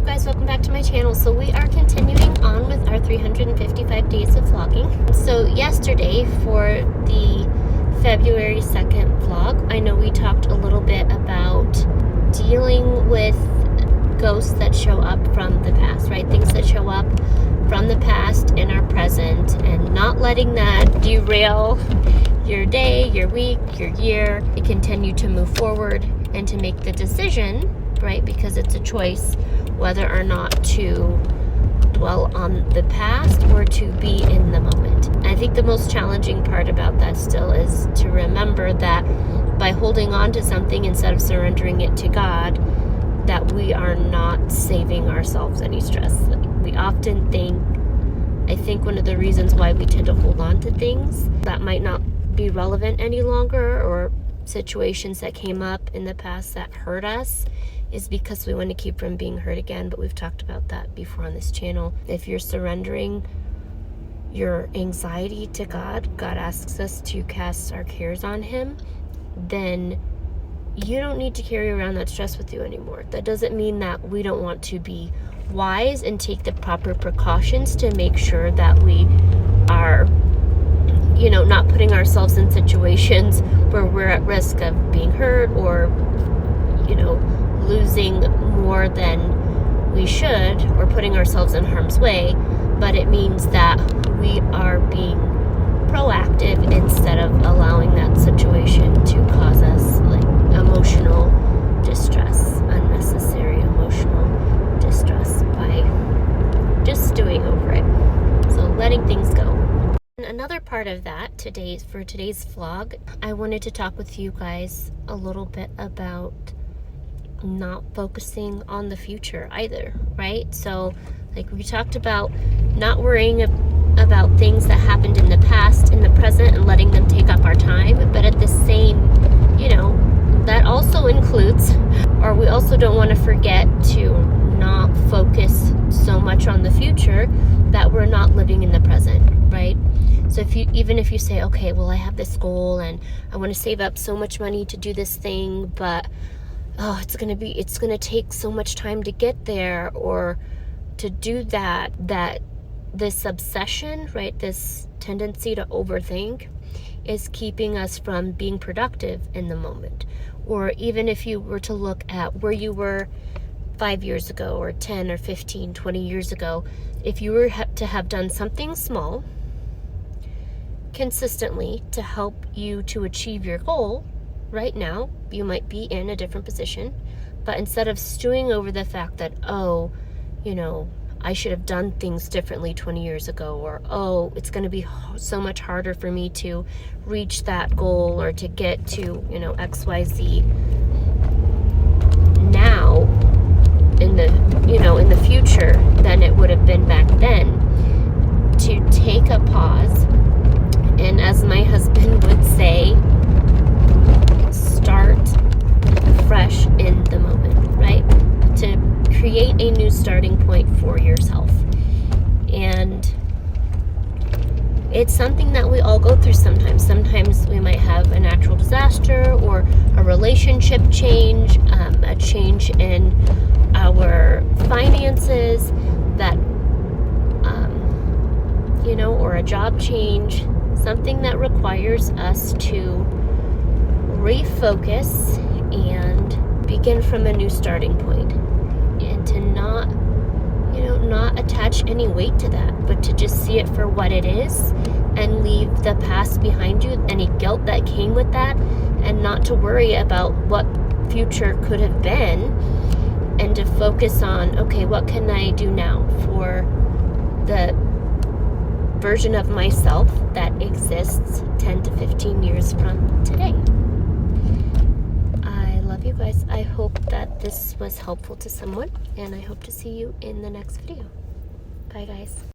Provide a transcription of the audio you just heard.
guys, welcome back to my channel. So we are continuing on with our 355 days of vlogging. So yesterday for the February 2nd vlog, I know we talked a little bit about dealing with ghosts that show up from the past, right? Things that show up from the past in our present and not letting that derail your day, your week, your year. You continue to move forward and to make the decision, right? Because it's a choice whether or not to dwell on the past or to be in the moment. I think the most challenging part about that still is to remember that by holding on to something instead of surrendering it to God, that we are not saving ourselves any stress. We often think, I think one of the reasons why we tend to hold on to things that might not be relevant any longer, or situations that came up in the past that hurt us, is because we want to keep from being hurt again. But we've talked about that before on this channel. If you're surrendering your anxiety to God, God asks us to cast our cares on Him, then you don't need to carry around that stress with you anymore. That doesn't mean that we don't want to be wise and take the proper precautions to make sure that we are, not putting ourselves in situations where we're at risk of being hurt or, losing more than we should, or putting ourselves in harm's way. But it means that we are being proactive instead of allowing that situation to cause us emotional distress, unnecessary emotional distress, by just stewing over it. So letting things go. And another part of that for today's vlog, I wanted to talk with you guys a little bit about not focusing on the future either, right? So we talked about not worrying about things that happened in the past, in the present, and letting them take up our time. But at the same, that also includes, or we also don't want to forget to not focus so much on the future that we're not living in the present, right? So even if you say, okay, well, I have this goal and I want to save up so much money to do this thing, but it's going to take so much time to get there or to do that this obsession, right, this tendency to overthink is keeping us from being productive in the moment. Or even if you were to look at where you were 5 years ago or 10 or 15, 20 years ago, if you were to have done something small consistently to help you to achieve your goal, right now you might be in a different position. But instead of stewing over the fact that, I should have done things differently 20 years ago, or it's going to be so much harder for me to reach that goal or to get to XYZ now in the future than it would have been back then, to take a pause and, as my husband would say, start fresh in the moment, right? To create a new starting point for yourself. And it's something that we all go through sometimes. Sometimes we might have a natural disaster or a relationship change, a change in our finances, or a job change, something that requires us to refocus and begin from a new starting point, and to not attach any weight to that, but to just see it for what it is and leave the past behind you, any guilt that came with that, and not to worry about what future could have been, and to focus on, okay, what can I do now for the version of myself that exists 10 to 15 years from today. I love you guys. I hope that this was helpful to someone, and I hope to see you in the next video. Bye, guys.